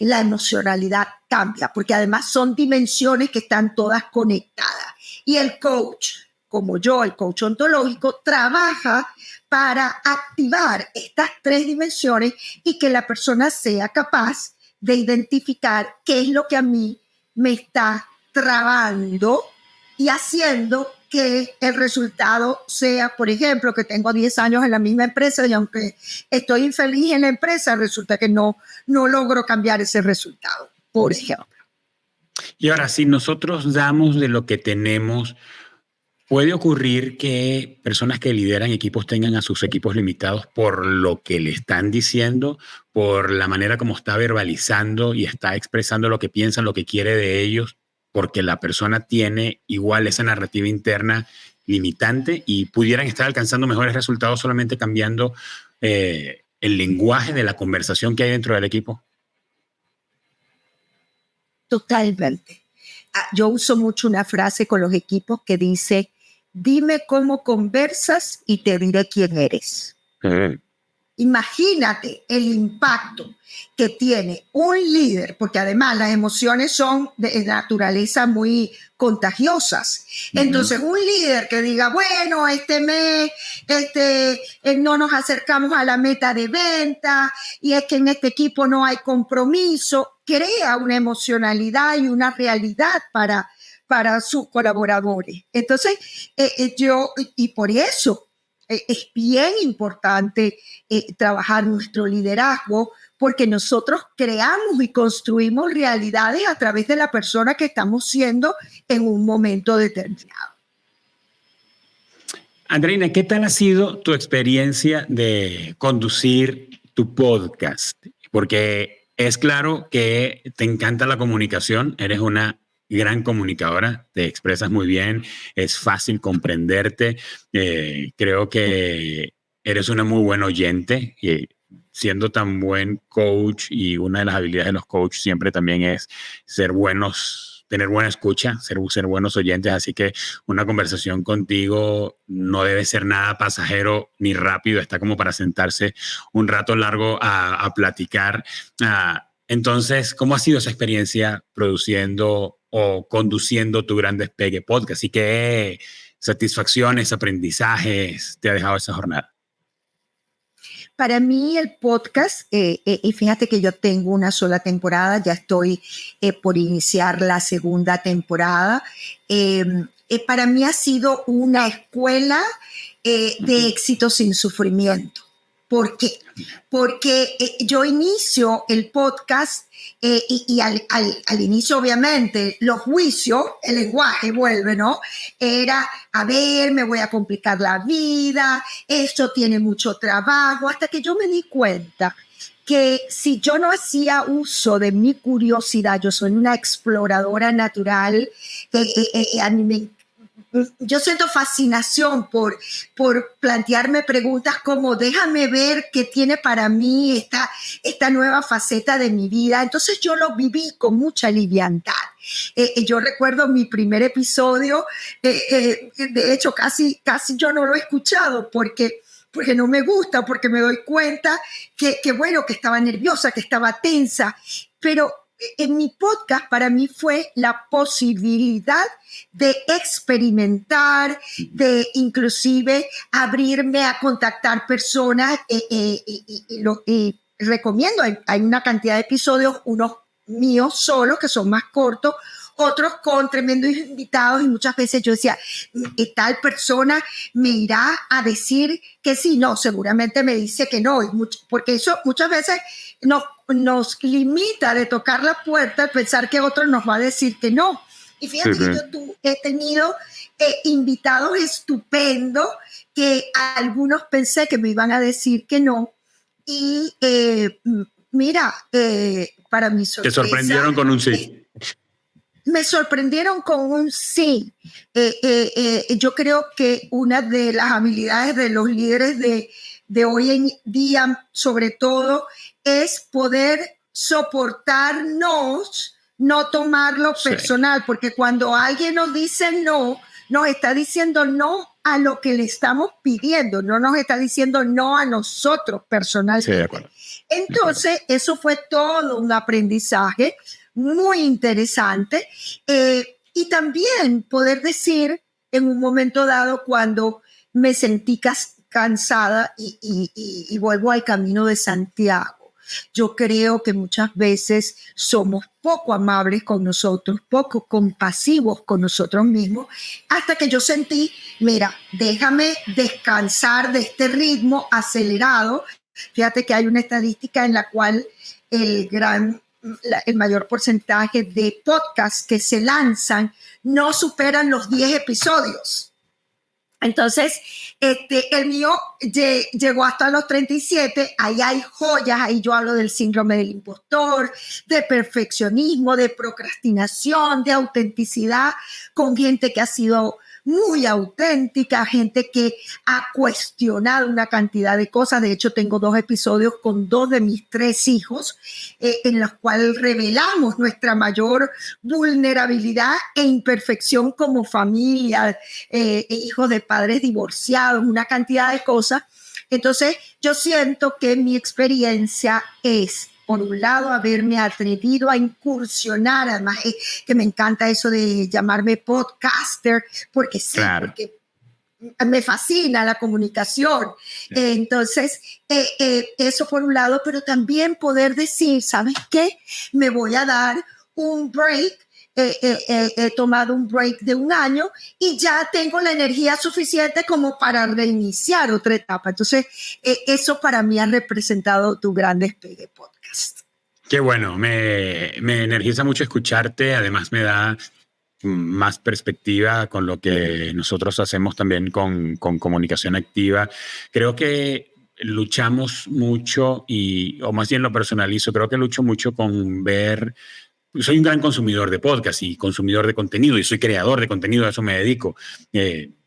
la emocionalidad cambia, porque además son dimensiones que están todas conectadas. Y el coach, como yo, el coach ontológico, trabaja para activar estas tres dimensiones y que la persona sea capaz de identificar qué es lo que a mí me está trabando y haciendo que el resultado sea, por ejemplo, que tengo 10 años en la misma empresa y aunque estoy infeliz en la empresa, resulta que no logro cambiar ese resultado, por ejemplo. Y ahora, si nosotros damos de lo que tenemos, puede ocurrir que personas que lideran equipos tengan a sus equipos limitados por lo que le están diciendo, por la manera como está verbalizando y está expresando lo que piensa, lo que quiere de ellos, porque la persona tiene igual esa narrativa interna limitante y pudieran estar alcanzando mejores resultados solamente cambiando el lenguaje de la conversación que hay dentro del equipo. Totalmente. Yo uso mucho una frase con los equipos que dice: dime cómo conversas y te diré quién eres. Imagínate el impacto que tiene un líder, porque además las emociones son de naturaleza muy contagiosas. Entonces, un líder que diga, bueno, este mes no nos acercamos a la meta de venta y es que en este equipo no hay compromiso, crea una emocionalidad y una realidad para sus colaboradores. Entonces, y por eso es bien importante trabajar nuestro liderazgo, porque nosotros creamos y construimos realidades a través de la persona que estamos siendo en un momento determinado. Andreina, ¿qué tal ha sido tu experiencia de conducir tu podcast? Porque es claro que te encanta la comunicación, eres una gran comunicadora, te expresas muy bien, es fácil comprenderte. Creo que eres una muy buena oyente y siendo tan buen coach, y una de las habilidades de los coaches siempre también es ser buenos, tener buena escucha, ser buenos oyentes. Así que una conversación contigo no debe ser nada pasajero ni rápido, está como para sentarse un rato largo a platicar. Entonces, ¿cómo ha sido esa experiencia produciendo o conduciendo tu Gran Despegue podcast? ¿Y qué satisfacciones, aprendizajes te ha dejado esa jornada? Para mí el podcast, y fíjate que yo tengo una sola temporada, ya estoy por iniciar la segunda temporada. Para mí ha sido una escuela de éxito sin sufrimiento. ¿Por qué? Porque yo inicio el podcast y al inicio, obviamente, los juicios, el lenguaje vuelve, ¿no? Era, a ver, me voy a complicar la vida, esto tiene mucho trabajo, hasta que yo me di cuenta que si yo no hacía uso de mi curiosidad, yo soy una exploradora natural, a mí yo siento fascinación por plantearme preguntas como déjame ver qué tiene para mí esta nueva faceta de mi vida. Entonces yo lo viví con mucha liviandad. Yo recuerdo mi primer episodio, de hecho casi yo no lo he escuchado porque no me gusta, porque me doy cuenta que estaba nerviosa, que estaba tensa, pero en mi podcast para mí fue la posibilidad de experimentar, de inclusive abrirme a contactar personas y recomiendo, hay una cantidad de episodios, unos míos solos que son más cortos, otros con tremendos invitados, y muchas veces yo decía, tal persona me irá a decir que sí, no, seguramente me dice que no, porque eso muchas veces nos limita de tocar la puerta al pensar que otro nos va a decir que no. Y fíjate que yo he tenido invitados estupendos que algunos pensé que me iban a decir que no, y mira, para mi sorpresa, te sorprendieron con un sí. Me sorprendieron con un sí. Yo creo que una de las habilidades de los líderes de hoy en día, sobre todo, es poder soportarnos, no tomarlo personal, porque cuando alguien nos dice no, nos está diciendo no a lo que le estamos pidiendo, no nos está diciendo no a nosotros personalmente. Sí, de acuerdo. Entonces, eso fue todo un aprendizaje muy interesante, y también poder decir en un momento dado cuando me sentí cansada y vuelvo al camino de Santiago. Yo creo que muchas veces somos poco amables con nosotros, poco compasivos con nosotros mismos, hasta que yo sentí, mira, déjame descansar de este ritmo acelerado. Fíjate que hay una estadística en la cual el mayor porcentaje de podcasts que se lanzan no superan los 10 episodios. Entonces, el mío llegó hasta los 37, ahí hay joyas, ahí yo hablo del síndrome del impostor, de perfeccionismo, de procrastinación, de autenticidad, con gente que ha sido muy auténtica, gente que ha cuestionado una cantidad de cosas. De hecho, tengo 2 episodios con 2 de mis 3 hijos, en los cuales revelamos nuestra mayor vulnerabilidad e imperfección como familia, hijos de padres divorciados, una cantidad de cosas. Entonces, yo siento que mi experiencia es, por un lado, haberme atrevido a incursionar, además que me encanta eso de llamarme podcaster, porque sí, claro, porque me fascina la comunicación. Entonces, eso por un lado, pero también poder decir, ¿sabes qué? Me voy a dar un break. He tomado un break de 1 año y ya tengo la energía suficiente como para reiniciar otra etapa. Entonces, eso para mí ha representado tu Gran Despegue podcast. Qué bueno, me energiza mucho escucharte, además me da más perspectiva con lo que nosotros hacemos también con comunicación activa. Creo que luchamos mucho, o más bien lo personalizo, creo que lucho mucho con ver soy un gran consumidor de podcast y consumidor de contenido y soy creador de contenido, a eso me dedico,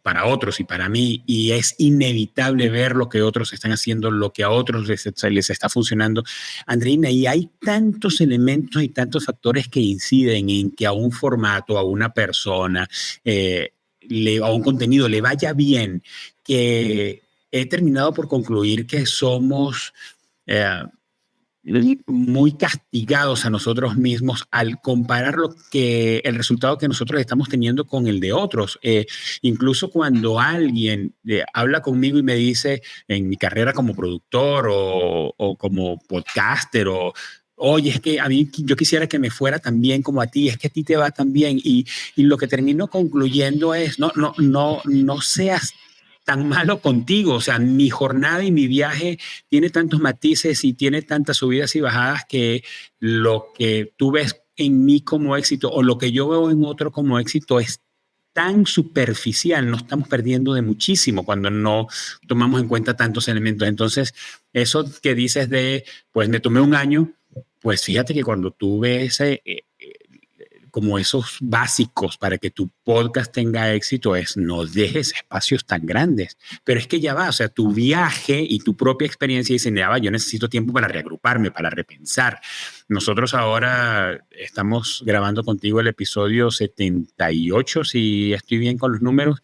para otros y para mí, y es inevitable ver lo que otros están haciendo, lo que a otros les está funcionando. Andreina, y hay tantos elementos y tantos factores que inciden en que a un formato, a una persona, a un contenido le vaya bien, que he terminado por concluir que somos muy castigados a nosotros mismos al comparar el resultado que nosotros estamos teniendo con el de otros. Incluso cuando alguien habla conmigo y me dice en mi carrera como productor o como podcaster oye, es que a mí yo quisiera que me fuera tan bien como a ti, es que a ti te va tan bien. Y lo que termino concluyendo es, no seas tan malo contigo. O sea, mi jornada y mi viaje tiene tantos matices y tiene tantas subidas y bajadas que lo que tú ves en mí como éxito o lo que yo veo en otro como éxito es tan superficial, nos estamos perdiendo de muchísimo cuando no tomamos en cuenta tantos elementos. Entonces, eso que dices de, pues me tomé un año, pues fíjate que cuando tú ves como esos básicos para que tu podcast tenga éxito es no dejes espacios tan grandes. Pero es que ya va, o sea, tu viaje y tu propia experiencia dicen, ya va, yo necesito tiempo para reagruparme, para repensar. Nosotros ahora estamos grabando contigo el episodio 78, si estoy bien con los números,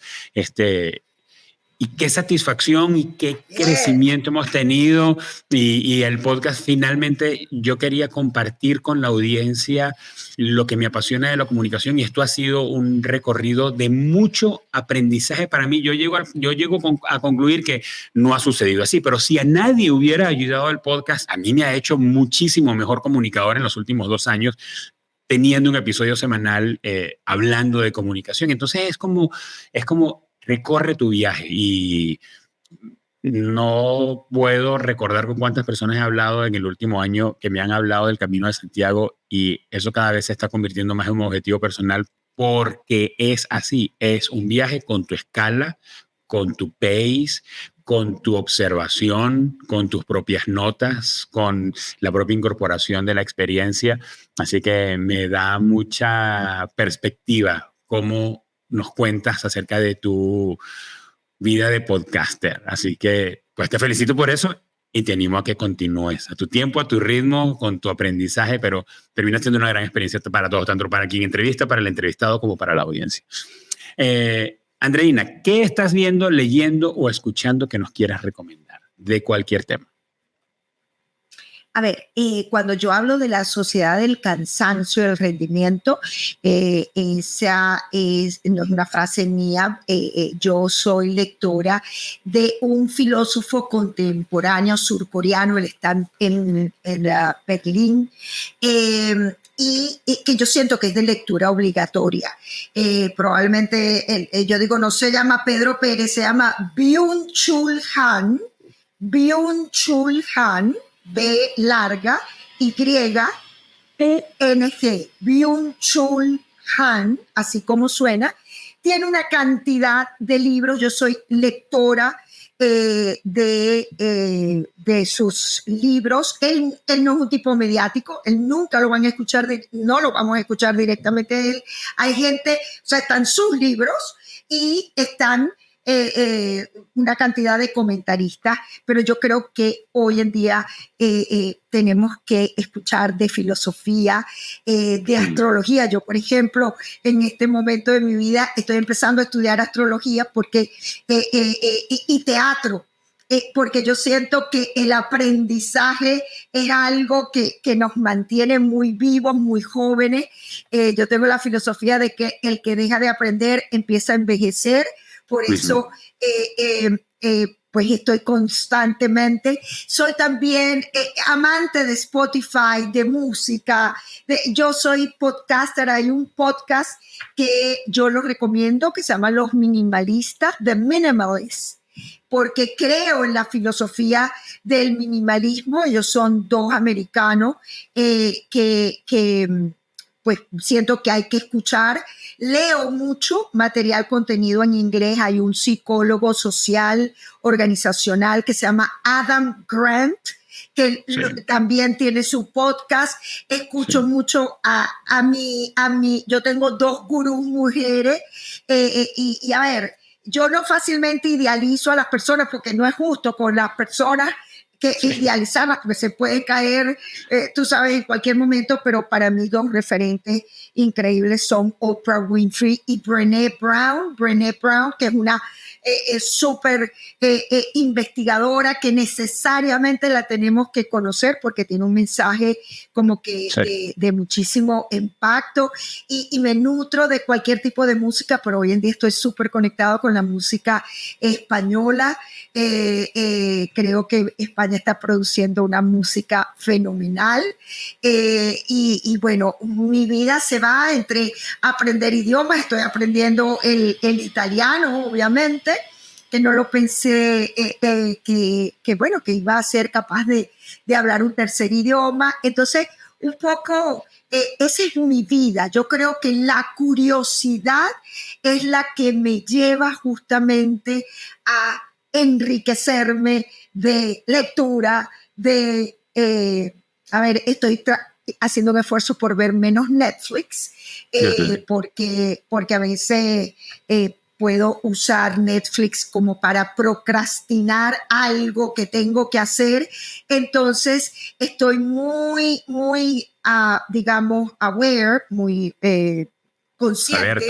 y qué satisfacción y qué crecimiento hemos tenido. Y el podcast finalmente yo quería compartir con la audiencia lo que me apasiona de la comunicación y esto ha sido un recorrido de mucho aprendizaje para mí. Yo llego a concluir que no ha sucedido así, pero si a nadie hubiera ayudado el podcast, a mí me ha hecho muchísimo mejor comunicador en los últimos 2 años teniendo un episodio semanal hablando de comunicación. Entonces es como recorre tu viaje y no puedo recordar con cuántas personas he hablado en el último año que me han hablado del Camino de Santiago y eso cada vez se está convirtiendo más en un objetivo personal porque es así, es un viaje con tu escala, con tu pace, con tu observación, con tus propias notas, con la propia incorporación de la experiencia. Así que me da mucha perspectiva cómo nos cuentas acerca de tu vida de podcaster. Así que, pues te felicito por eso y te animo a que continúes a tu tiempo, a tu ritmo, con tu aprendizaje, pero termina siendo una gran experiencia para todos, tanto para quien entrevista, para el entrevistado, como para la audiencia. Andreina, ¿qué estás viendo, leyendo o escuchando que nos quieras recomendar de cualquier tema? A ver, cuando yo hablo de la sociedad del cansancio, del rendimiento, esa no es una frase mía. Yo soy lectora de un filósofo contemporáneo surcoreano, él está en Berlín, y que yo siento que es de lectura obligatoria. Probablemente, yo digo, no se llama Pedro Pérez, se llama Byung-Chul Han, B larga, Y, P-N-G, Byung-Chul Han, así como suena. Tiene una cantidad de libros, yo soy lectora de sus libros. Él no es un tipo mediático, él nunca lo van a escuchar, no lo vamos a escuchar directamente de él. Hay gente, o sea, están sus libros y están una cantidad de comentaristas, pero yo creo que hoy en día tenemos que escuchar de filosofía, de astrología. Yo, por ejemplo, en este momento de mi vida estoy empezando a estudiar astrología porque, y teatro, porque yo siento que el aprendizaje es algo que nos mantiene muy vivos, muy jóvenes. Yo tengo la filosofía de que el que deja de aprender empieza a envejecer. Por eso, pues estoy constantemente. Soy también amante de Spotify, de música. Yo soy podcaster. Hay un podcast que yo lo recomiendo que se llama Los Minimalistas, The Minimalists, porque creo en la filosofía del minimalismo. Ellos son 2 americanos que pues siento que hay que escuchar. Leo mucho material, contenido en inglés. Hay un psicólogo social organizacional que se llama Adam Grant, también tiene su podcast. Escucho mucho yo tengo 2 gurús mujeres, y a ver, yo no fácilmente idealizo a las personas porque no es justo con las personas que idealizarlas, porque se puede caer, tú sabes, en cualquier momento, pero para mí 2 referentes increíbles son Oprah Winfrey y Brené Brown. Brené Brown, que es una súper investigadora que necesariamente la tenemos que conocer porque tiene un mensaje como que de muchísimo impacto, y me nutro de cualquier tipo de música, pero hoy en día estoy súper conectado con la música española. Creo que España está produciendo una música fenomenal, y bueno, mi vida se va entre aprender idiomas. Estoy aprendiendo el italiano, obviamente, que no lo pensé que bueno, que iba a ser capaz de hablar un tercer idioma. Entonces, un poco, esa es mi vida. Yo creo que la curiosidad es la que me lleva justamente a enriquecerme de lectura, estoy haciendo un esfuerzo por ver menos Netflix, porque a veces puedo usar Netflix como para procrastinar algo que tengo que hacer. Entonces estoy muy, muy, digamos, aware, muy consciente.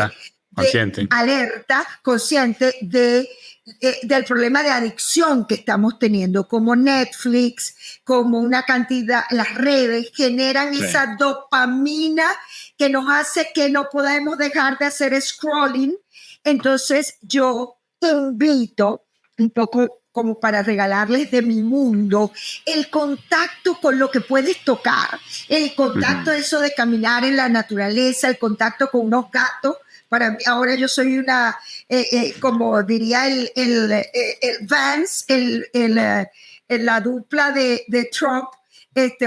Consciente del problema de adicción que estamos teniendo, como Netflix, como una cantidad, las redes generan esa dopamina que nos hace que no podemos dejar de hacer scrolling. Entonces yo invito un poco como para regalarles de mi mundo, el contacto con lo que puedes tocar, el contacto, eso de caminar en la naturaleza, el contacto con unos gatos. Para mí, ahora yo soy una, como diría el Vance, la dupla de Trump.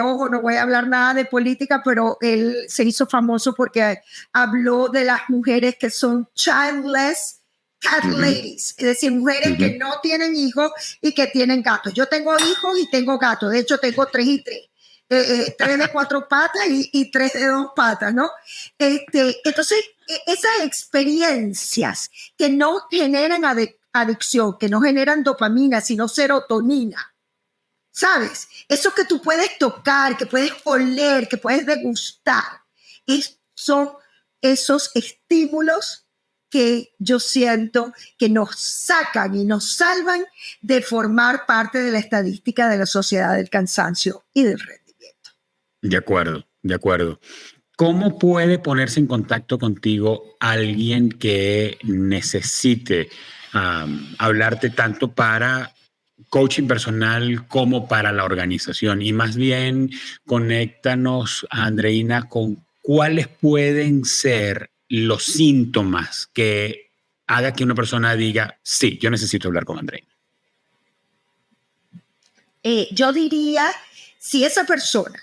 Ojo, no voy a hablar nada de política, pero él se hizo famoso porque habló de las mujeres que son childless cat ladies, es decir, mujeres que no tienen hijos y que tienen gatos. Yo tengo hijos y tengo gatos, de hecho tengo 3 y 3. 3 de 4 patas y 3 de 2 patas, ¿no? Entonces, esas experiencias que no generan adicción, que no generan dopamina, sino serotonina, ¿sabes? Eso que tú puedes tocar, que puedes oler, que puedes degustar, son esos estímulos que yo siento que nos sacan y nos salvan de formar parte de la estadística de la sociedad del cansancio y del rendimiento. De acuerdo. ¿Cómo puede ponerse en contacto contigo alguien que necesite hablarte tanto para coaching personal como para la organización? Y más bien, conéctanos, Andreina, con cuáles pueden ser los síntomas que haga que una persona diga, sí, yo necesito hablar con Andreina. Yo diría, si esa persona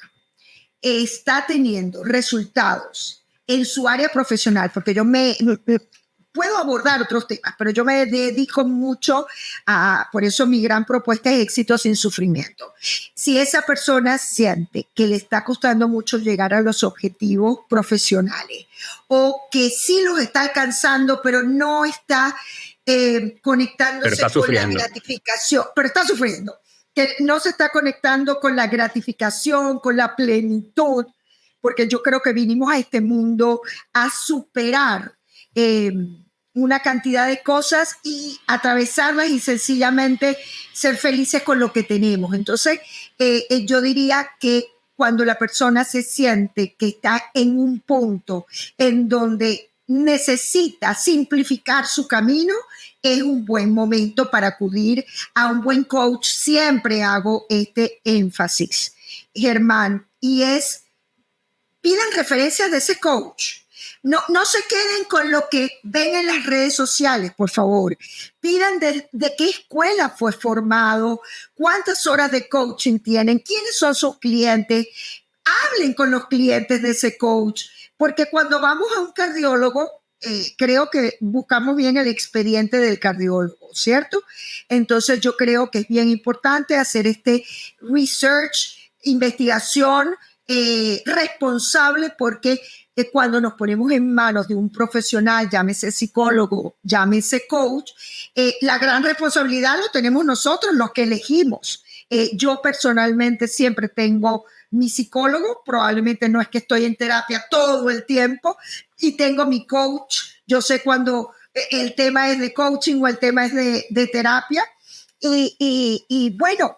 está teniendo resultados en su área profesional, porque yo puedo abordar otros temas, pero yo me dedico mucho por eso mi gran propuesta es éxito sin sufrimiento. Si esa persona siente que le está costando mucho llegar a los objetivos profesionales, o que sí los está alcanzando, pero no está conectándose con la gratificación, pero está sufriendo, que no se está conectando con la gratificación, con la plenitud, porque yo creo que vinimos a este mundo a superar una cantidad de cosas y atravesarlas y sencillamente ser felices con lo que tenemos. Entonces, yo diría que cuando la persona se siente que está en un punto en donde necesita simplificar su camino, es un buen momento para acudir a un buen coach. Siempre hago este énfasis, Germán, y pidan referencias de ese coach. No se queden con lo que ven en las redes sociales, por favor. Pidan de qué escuela fue formado, cuántas horas de coaching tienen, quiénes son sus clientes. Hablen con los clientes de ese coach, porque cuando vamos a un cardiólogo, creo que buscamos bien el expediente del cardiólogo, ¿cierto? Entonces yo creo que es bien importante hacer este research, investigación responsable, porque cuando nos ponemos en manos de un profesional, llámese psicólogo, llámese coach, la gran responsabilidad lo tenemos nosotros, los que elegimos. Yo personalmente siempre tengo mi psicólogo, probablemente no es que estoy en terapia todo el tiempo, y tengo mi coach. Yo sé cuando el tema es de coaching o el tema es de terapia, y bueno,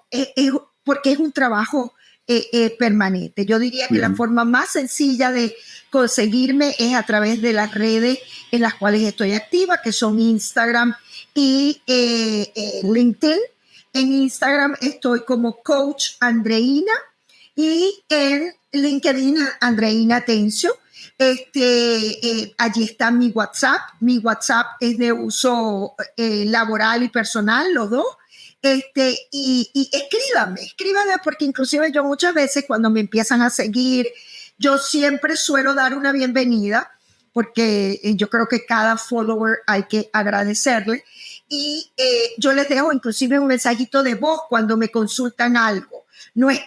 porque es un trabajo permanente. Yo diría que la forma más sencilla de conseguirme es a través de las redes en las cuales estoy activa, que son Instagram y LinkedIn. En Instagram estoy como Coach Andreina y en LinkedIn Andreina Atencio. Allí está mi WhatsApp. Mi WhatsApp es de uso laboral y personal, los dos. Y escríbame, porque inclusive yo muchas veces cuando me empiezan a seguir, yo siempre suelo dar una bienvenida, porque yo creo que cada follower hay que agradecerle, y yo les dejo inclusive un mensajito de voz cuando me consultan algo.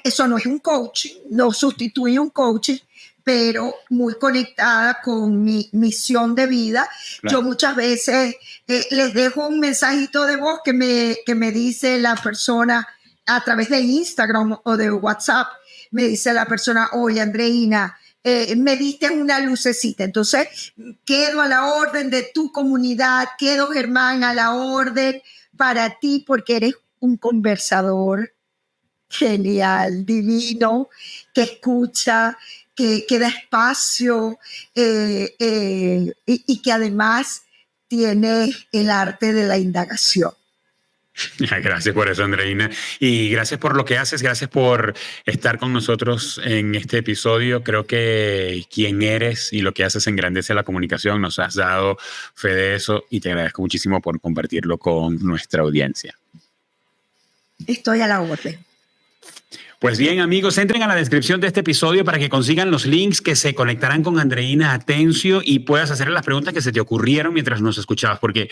Eso no es un coaching, no sustituye un coaching, pero muy conectada con mi misión de vida. Claro. Yo muchas veces les dejo un mensajito de voz que me dice la persona a través de Instagram o de WhatsApp. Me dice la persona: oye, Andreina, me diste una lucecita. Entonces, quedo a la orden de tu comunidad, quedo, Germán, a la orden para ti, porque eres un conversador genial, divino, que escucha, que da espacio y que además tiene el arte de la indagación. Gracias por eso, Andreina. Y gracias por lo que haces, gracias por estar con nosotros en este episodio. Creo que quien eres y lo que haces engrandece la comunicación. Nos has dado fe de eso y te agradezco muchísimo por compartirlo con nuestra audiencia. Estoy a la orden. Pues bien, amigos, entren a la descripción de este episodio para que consigan los links que se conectarán con Andreina Atencio y puedas hacer las preguntas que se te ocurrieron mientras nos escuchabas, porque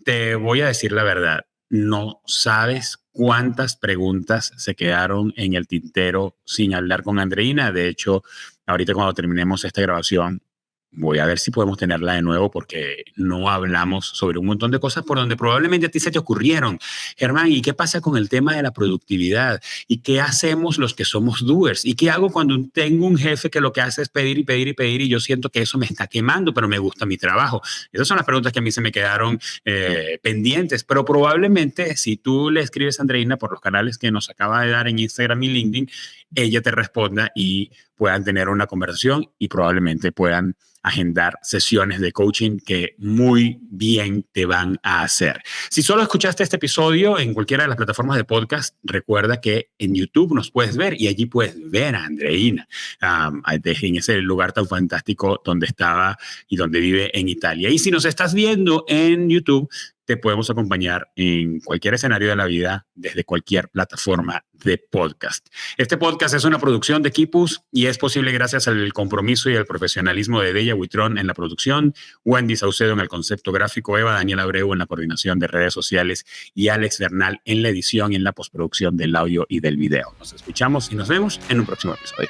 te voy a decir la verdad, no sabes cuántas preguntas se quedaron en el tintero sin hablar con Andreina. De hecho, ahorita cuando terminemos esta grabación, voy a ver si podemos tenerla de nuevo, porque no hablamos sobre un montón de cosas por donde probablemente a ti se te ocurrieron. Germán, ¿y qué pasa con el tema de la productividad? ¿Y qué hacemos los que somos doers? ¿Y qué hago cuando tengo un jefe que lo que hace es pedir y pedir y pedir y yo siento que eso me está quemando, pero me gusta mi trabajo? Esas son las preguntas que a mí se me quedaron pendientes, pero probablemente si tú le escribes a Andreina por los canales que nos acaba de dar en Instagram y LinkedIn, ella te responda y puedan tener una conversación y probablemente puedan agendar sesiones de coaching que muy bien te van a hacer. Si solo escuchaste este episodio en cualquiera de las plataformas de podcast, recuerda que en YouTube nos puedes ver y allí puedes ver a Andreina en ese lugar tan fantástico donde estaba y donde vive en Italia. Y si nos estás viendo en YouTube, te podemos acompañar en cualquier escenario de la vida desde cualquier plataforma de podcast. Este podcast es una producción de Kipus y es posible gracias al compromiso y al profesionalismo de Deya Huitrón en la producción, Wendy Saucedo en el concepto gráfico, Eva Daniel Abreu en la coordinación de redes sociales y Alex Bernal en la edición y en la postproducción del audio y del video. Nos escuchamos y nos vemos en un próximo episodio.